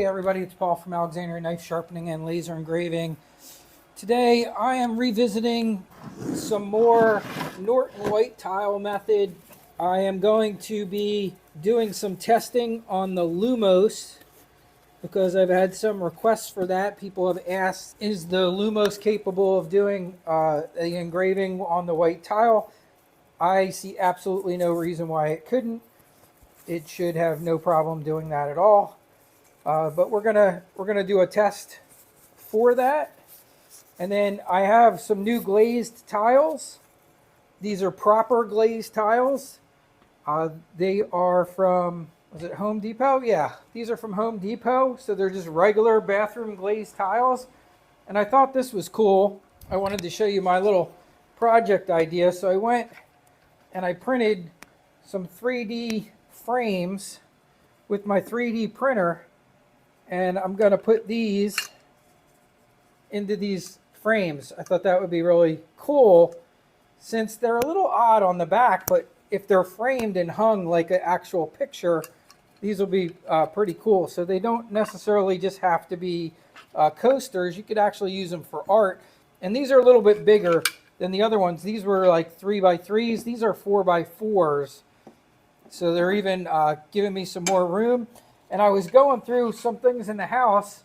everybody, it's Paul from Alexandria Knife Sharpening and Laser Engraving. Today I am revisiting some more Norton White Tile method. I am going to be doing some testing on the Lumos because I've had some requests for that. People have asked, is the Lumos capable of doing the engraving on the white tile? I see absolutely no reason why it couldn't. It should have no problem doing that at all. But we're gonna do a test for that. And then I have some new glazed tiles. These are proper glazed tiles. They are from, was it Home Depot? Yeah, these are from Home Depot. So they're just regular bathroom glazed tiles. And I thought this was cool. I wanted to show you my little project idea. So I went and I printed some 3D frames with my 3D printer. And I'm going to put these into these frames. I thought that would be really cool since they're a little odd on the back, but if they're framed and hung like an actual picture, these will be pretty cool. So they don't necessarily just have to be coasters. You could actually use them for art. And these are a little bit bigger than the other ones. These were like 3x3s. These are 4x4s. So they're even giving me some more room. And I was going through some things in the house,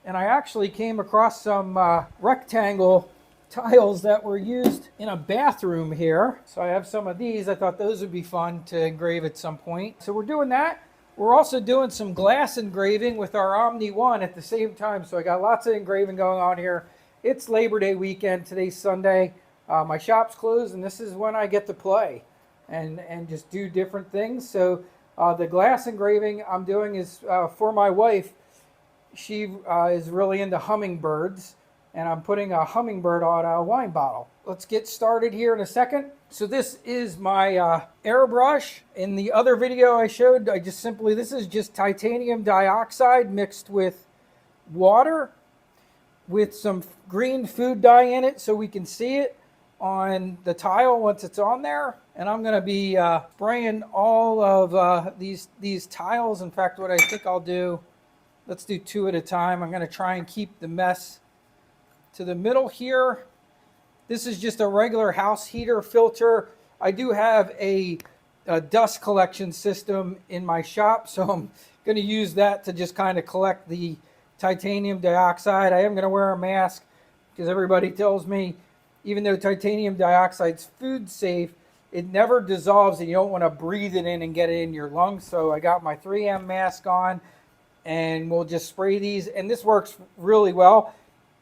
and I actually came across some rectangle tiles that were used in a bathroom here. So I have some of these. I thought those would be fun to engrave at some point. So we're doing that. We're also doing some glass engraving with our Omni 1 at the same time. So I got lots of engraving going on here. It's Labor Day weekend. Today's Sunday. My shop's closed, and this is when I get to play and just do different things. So the glass engraving I'm doing is for my wife. She is really into hummingbirds, and I'm putting a hummingbird on a wine bottle. Let's get started here in a second. So this is my airbrush. In the other video I showed, this is just titanium dioxide mixed with water with some green food dye in it so we can see it on the tile once it's on there. And I'm going to be spraying all of these tiles. In fact, what I think I'll do, let's do two at a time. I'm going to try and keep the mess to the middle here. This is just a regular house heater filter. I do have a dust collection system in my shop, so I'm going to use that to just kind of collect the titanium dioxide. I am going to wear a mask because everybody tells me, even though titanium dioxide's food safe, it never dissolves and you don't want to breathe it in and get it in your lungs. So I got my 3M mask on and we'll just spray these. And this works really well.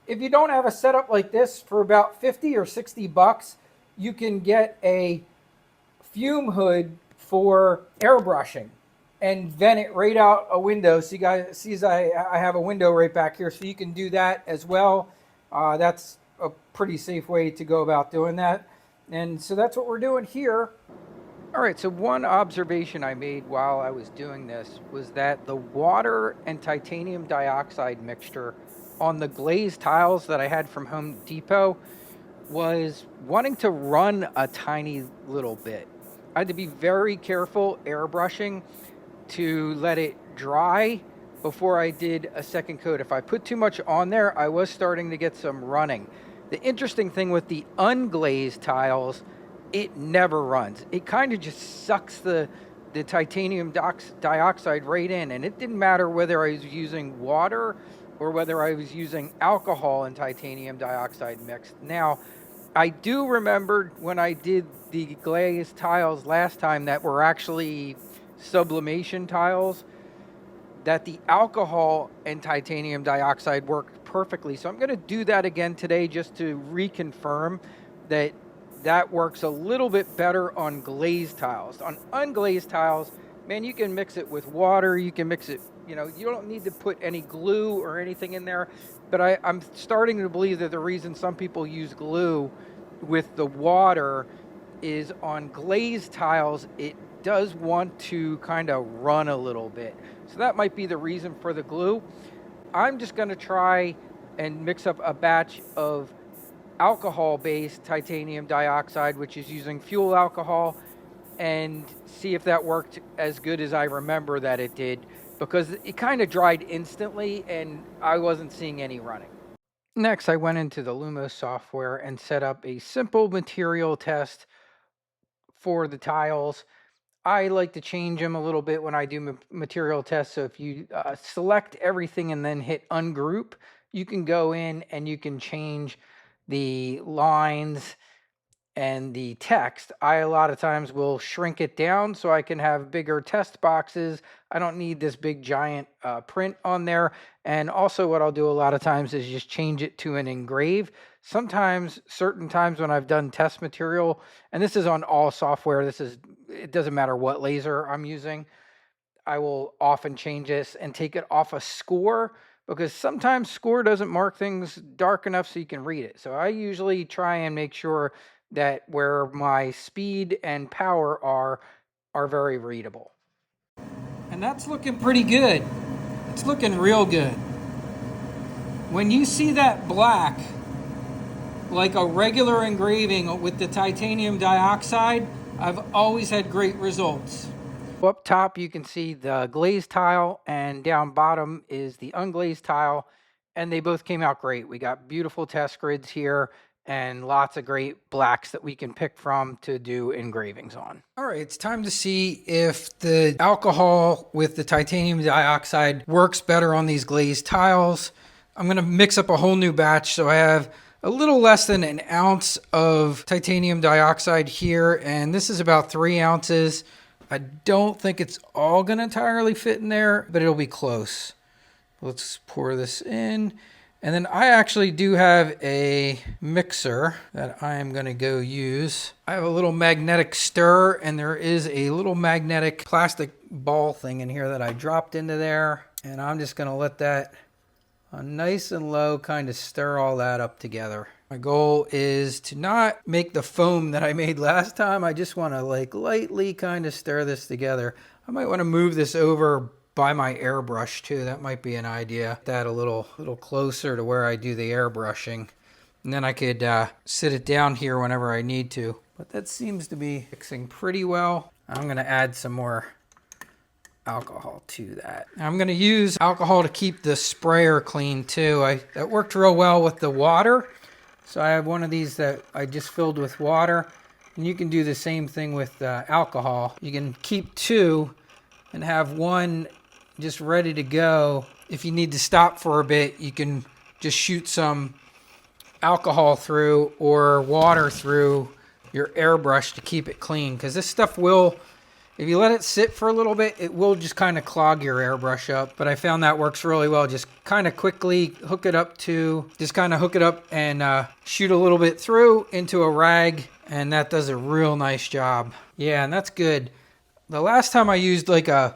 If you don't have a setup like this, for about 50 or 60 bucks, you can get a fume hood for airbrushing and vent it right out a window. So you guys see I have a window right back here, so you can do that as well. That's a pretty safe way to go about doing that. And so that's what we're doing here. All right, so one observation I made while I was doing this was that the water and titanium dioxide mixture on the glazed tiles that I had from Home Depot was wanting to run a tiny little bit. I had to be very careful airbrushing to let it dry before I did a second coat. If I put too much on there, I was starting to get some running. The interesting thing with the unglazed tiles, it never runs. It kind of just sucks the titanium dioxide right in, and it didn't matter whether I was using water or whether I was using alcohol and titanium dioxide mixed. Now, I do remember when I did the glazed tiles last time that were actually sublimation tiles, that the alcohol and titanium dioxide worked perfectly. So I'm going to do that again today just to reconfirm that that works a little bit better on glazed tiles. On unglazed tiles, man, you can mix it with water, you can mix it, you don't need to put any glue or anything in there. But I'm starting to believe that the reason some people use glue with the water is on glazed tiles, it does want to kind of run a little bit. So that might be the reason for the glue. I'm just going to try and mix up a batch of alcohol-based titanium dioxide, which is using fuel alcohol, and see if that worked as good as I remember that it did. because it kind of dried instantly and I wasn't seeing any running. Next, I went into the Lumos software and set up a simple material test for the tiles. I like to change them a little bit when I do material tests. So if you select everything and then hit ungroup, you can go in and you can change the lines and the text. I a lot of times will shrink it down so I can have bigger test boxes. I don't need this big giant print on there. And also what I'll do a lot of times is just change it to an engrave. Sometimes, certain times when I've done test material, and this is on all software, it doesn't matter what laser I'm using, I will often change this and take it off a score, because sometimes score doesn't mark things dark enough so you can read it. So I usually try and make sure that where my speed and power are very readable. And that's looking pretty good. It's looking real good. When you see that black, like a regular engraving with the titanium dioxide, I've always had great results. Up top, you can see the glazed tile, and down bottom is the unglazed tile, and they both came out great. We got beautiful test grids here and lots of great blacks that we can pick from to do engravings on. All right, it's time to see if the alcohol with the titanium dioxide works better on these glazed tiles. I'm going to mix up a whole new batch, so I have a little less than an ounce of titanium dioxide here, and this is about 3 ounces. I don't think it's all going to entirely fit in there, but it'll be close. Let's pour this in. And then I actually do have a mixer that I am going to go use. I have a little magnetic stir, and there is a little magnetic plastic ball thing in here that I dropped into there. And I'm just going to let that on nice and low kind of stir all that up together. My goal is to not make the foam that I made last time. I just want to like lightly kind of stir this together. I might want to move this over by my airbrush too. That might be an idea. That a little closer to where I do the airbrushing. And then I could sit it down here whenever I need to. But that seems to be mixing pretty well. I'm going to add some more alcohol to that. I'm going to use alcohol to keep the sprayer clean too. That worked real well with the water. So I have one of these that I just filled with water. And you can do the same thing with alcohol. You can keep 2 and have one just ready to go. If you need to stop for a bit, you can just shoot some alcohol through or water through your airbrush to keep it clean. Because this stuff will, if you let it sit for a little bit, it will just kind of clog your airbrush up. But I found that works really well. Just kind of quickly hook it up and shoot a little bit through into a rag. And that does a real nice job. Yeah, and that's good. The last time I used like a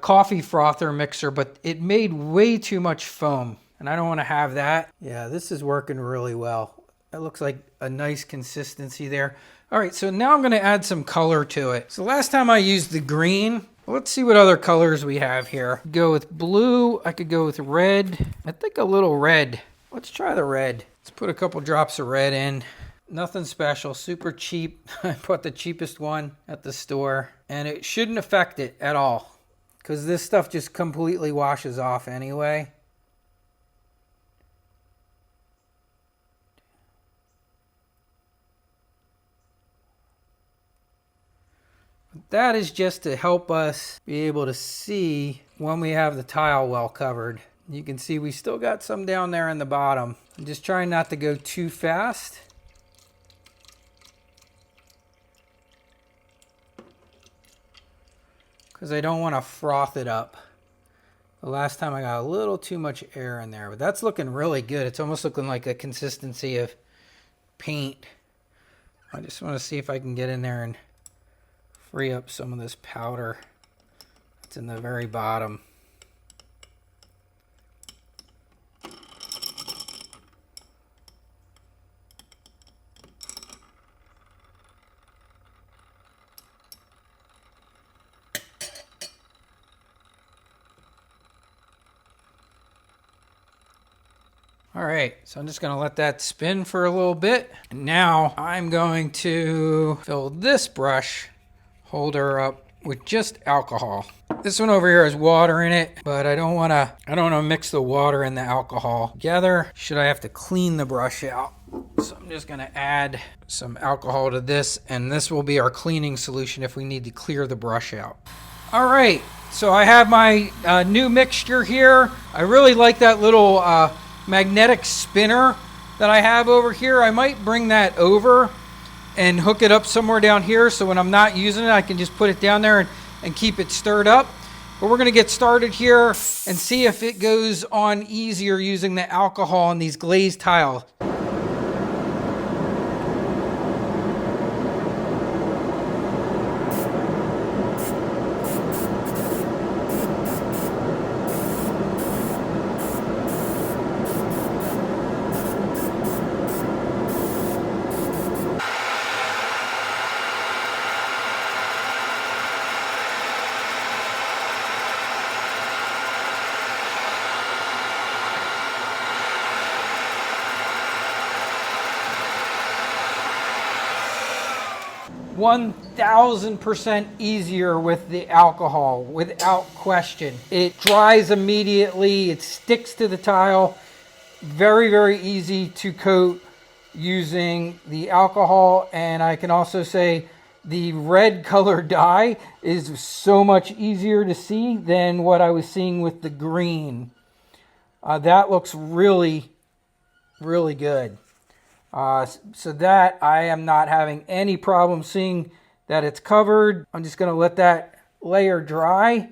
coffee frother mixer, but it made way too much foam. And I don't want to have that. Yeah, this is working really well. It looks like a nice consistency there. All right, so now I'm going to add some color to it. So last time I used the green. Let's see what other colors we have here. Go with blue. I could go with red. I think a little red. Let's try the red. Let's put a couple drops of red in. Nothing special, super cheap. I bought the cheapest one at the store. And it shouldn't affect it at all, because this stuff just completely washes off anyway. That is just to help us be able to see when we have the tile well covered. You can see we still got some down there in the bottom. I'm just trying not to go too fast. Because I don't want to froth it up. The last time I got a little too much air in there, but that's looking really good. It's almost looking like a consistency of paint. I just want to see if I can get in there and free up some of this powder that's in the very bottom. All right, so I'm just going to let that spin for a little bit. And now I'm going to fill this brush holder up with just alcohol. This one over here has water in it, but I don't want to mix the water and the alcohol together. Should I have to clean the brush out? So I'm just going to add some alcohol to this, and this will be our cleaning solution if we need to clear the brush out. All right, so I have my new mixture here. I really like that little magnetic spinner that I have over here. I might bring that over and hook it up somewhere down here, so when I'm not using it, I can just put it down there and keep it stirred up. But we're going to get started here and see if it goes on easier using the alcohol on these glazed tiles. %1,000% easier with the alcohol, without question. It dries immediately, it sticks to the tile. Very, very easy to coat using the alcohol. And I can also say the red color dye is so much easier to see than what I was seeing with the green. That looks really, really good. So that I am not having any problem seeing that it's covered. I'm just going to let that layer dry,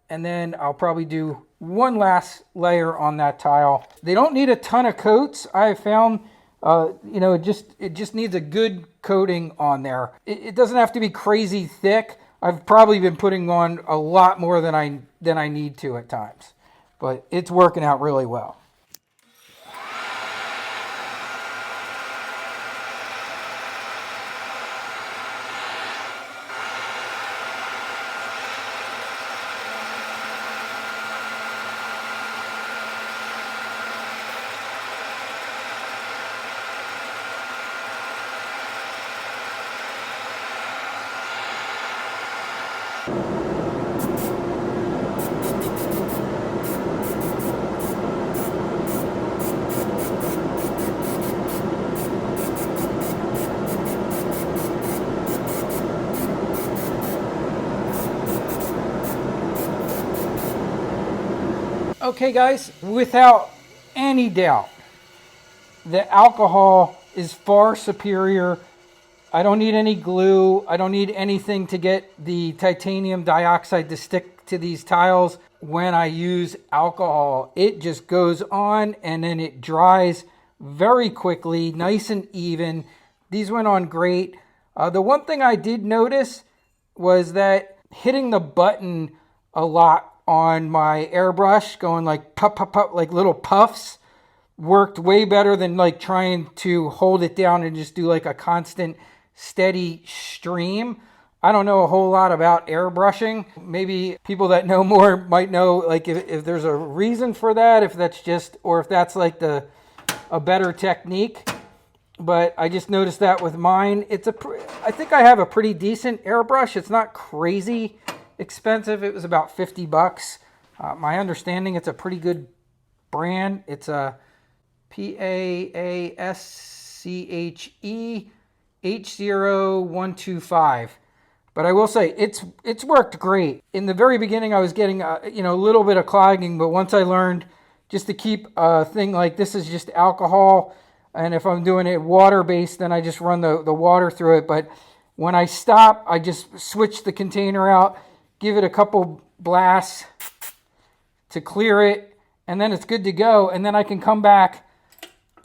and then I'll probably do one last layer on that tile. They don't need a ton of coats. I have found, it just needs a good coating on there. It doesn't have to be crazy thick. I've probably been putting on a lot more than I need to at times, but it's working out really well. Okay guys, without any doubt, the alcohol is far superior. I don't need any glue. I don't need anything to get the titanium dioxide to stick to these tiles. When I use alcohol, it just goes on and then it dries very quickly, nice and even. These went on great. The one thing I did notice was that hitting the button a lot on my airbrush, going like puff, puff, puff, like little puffs, worked way better than like trying to hold it down and just do like a constant steady stream. I don't know a whole lot about airbrushing. Maybe people that know more might know like if there's a reason for that, if that's just, or if that's like a better technique. But I just noticed that with mine. I think I have a pretty decent airbrush. It's not crazy expensive. It was about $50. My understanding, it's a pretty good brand. It's a PAASCHE H0125. But I will say it's worked great. In the very beginning, I was getting a little bit of clogging, but once I learned just to keep a thing like this is just alcohol, and if I'm doing it water-based, then I just run the water through it. But when I stop, I just switch the container out, give it a couple blasts to clear it, and then it's good to go. And then I can come back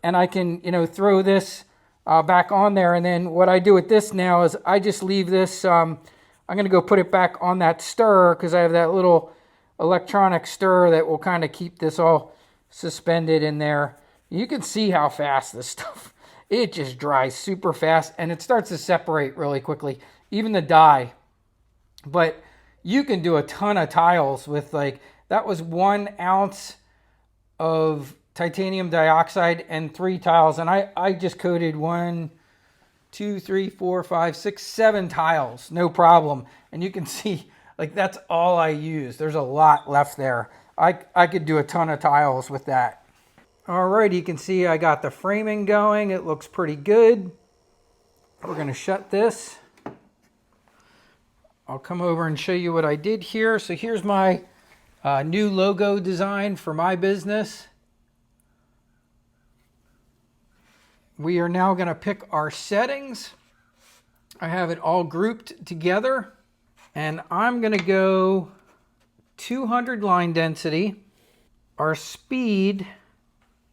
and I can, throw this back on there. And then what I do with this now is I just leave this, I'm going to go put it back on that stirrer because I have that little electronic stirrer that will kind of keep this all suspended in there. You can see how fast this stuff, it just dries super fast and it starts to separate really quickly, even the dye. But you can do a ton of tiles with that was 1 ounce of titanium dioxide and 3 tiles. And I just coated 1, 2, 3, 4, 5, 6, 7 tiles, no problem. And you can see Like that's all I use. There's a lot left there. I could do a ton of tiles with that. All right, you can see I got the framing going. It looks pretty good. We're going to shut this. I'll come over and show you what I did here. So here's my new logo design for my business. We are now going to pick our settings. I have it all grouped together, and I'm going to go 200 line density. Our speed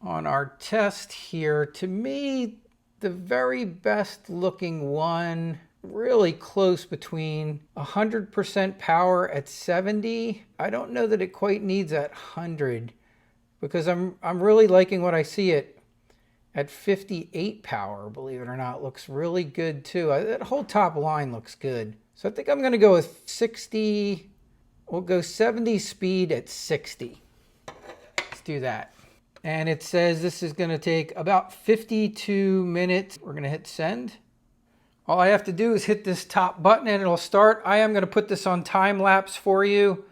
on our test here, to me, the very best looking one, really close between 100% power at 70. I don't know that it quite needs at 100 because I'm really liking what I see at 58 power, believe it or not. Looks really good too. That whole top line looks good. So I think I'm gonna go with 60. We'll go 70 speed at 60. Let's do that. And it says this is gonna take about 52 minutes. We're gonna hit send. All I have to do is hit this top button and it'll start. I am gonna put this on time lapse for you.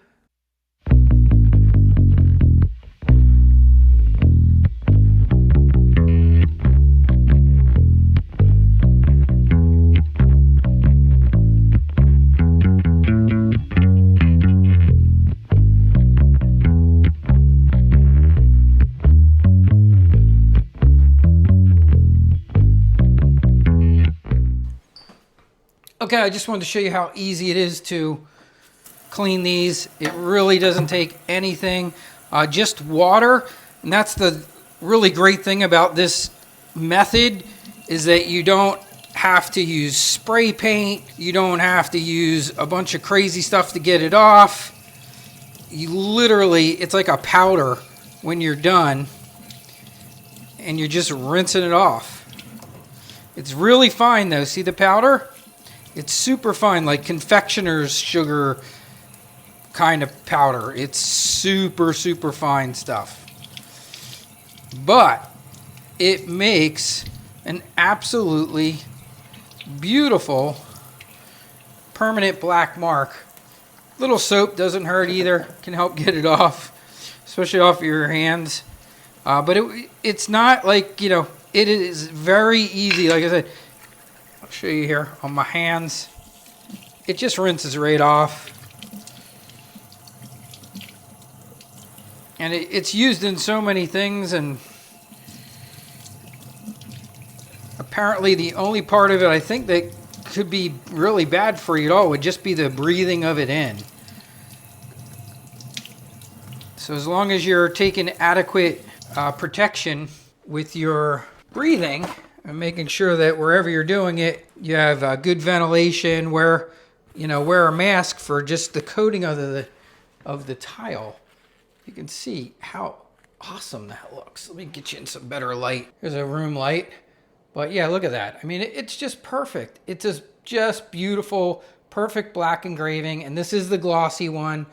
Okay, I just wanted to show you how easy it is to clean these. It really doesn't take anything, just water. And that's the really great thing about this method is that you don't have to use spray paint. You don't have to use a bunch of crazy stuff to get it off. You literally, it's like a powder when you're done and you're just rinsing it off. It's really fine though. See the powder? It's super fine, like confectioner's sugar kind of powder. It's super, super fine stuff. But it makes an absolutely beautiful permanent black mark. Little soap doesn't hurt either. Can help get it off, especially off your hands. But it's not like, you know, it is very easy. Like I said, I'll show you here on my hands. It just rinses right off. And it's used in so many things, and apparently the only part of it I think that could be really bad for you at all would just be the breathing of it in. So as long as you're taking adequate protection with your breathing and making sure that wherever you're doing it, you have good ventilation, wear a mask for just the coating of the tile. You can see how awesome that looks. Let me get you in some better light. There's a room light. But yeah, look at that. I mean, it's just perfect. It's just beautiful, perfect black engraving. And this is the glossy one.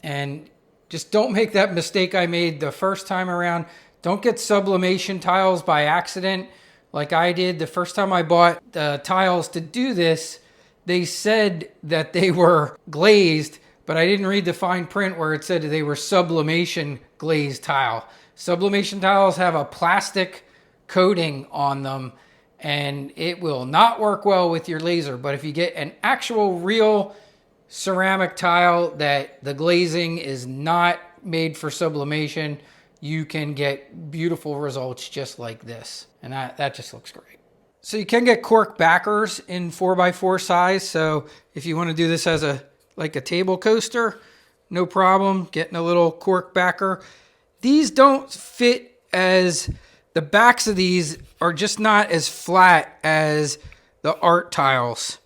And just don't make that mistake I made the first time around. Don't get sublimation tiles by accident like I did. The first time I bought the tiles to do this, they said that they were glazed, but I didn't read the fine print where it said they were sublimation glazed tile. Sublimation tiles have a plastic coating on them, and it will not work well with your laser. But if you get an actual real ceramic tile that the glazing is not made for sublimation, you can get beautiful results just like this. And that just looks great. So you can get cork backers in 4x4 size. So if you want to do this as like a table coaster, no problem getting a little cork backer. These don't fit as, the backs of these are just not as flat as the art tiles,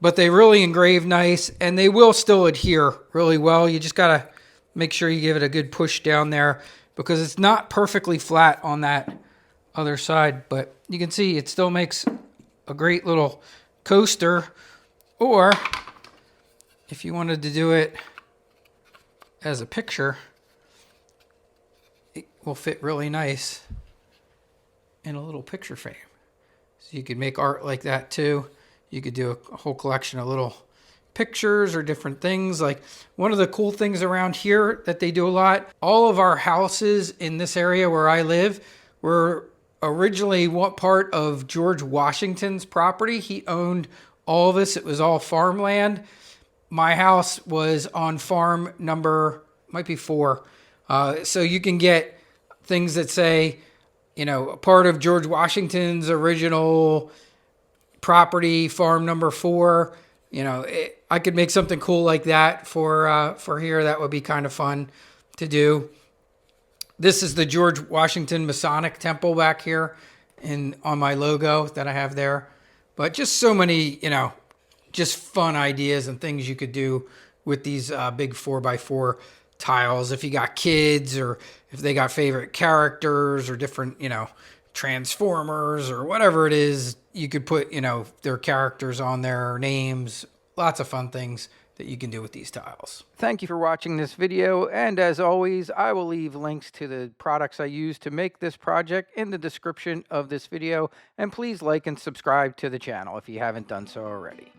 but they really engrave nice and they will still adhere really well. You just got to make sure you give it a good push down there because it's not perfectly flat on that other side, but you can see it still makes a great little coaster. Or if you wanted to do it as a picture, it will fit really nice in a little picture frame. So you could make art like that too. You could do a whole collection of little pictures or different things. Like one of the cool things around here that they do a lot, all of our houses in this area where I live were originally one part of George Washington's property. He owned all of this. It was all farmland. My house was on farm number, might be 4. So you can get things that say, you know, a part of George Washington's original property, farm number 4. You know, I could make something cool like that for here. That would be kind of fun to do. This is the George Washington Masonic Temple back here on my logo that I have there. But just so many, you know, just fun ideas and things you could do with these big 4x4 tiles. If you got kids or if they got favorite characters or different, you know, Transformers or whatever it is, you could put, you know, their characters on their names. Lots of fun things that you can do with these tiles. Thank you for watching this video, and as always, I will leave links to the products I use to make this project in the description of this video, and please like and subscribe to the channel if you haven't done so already.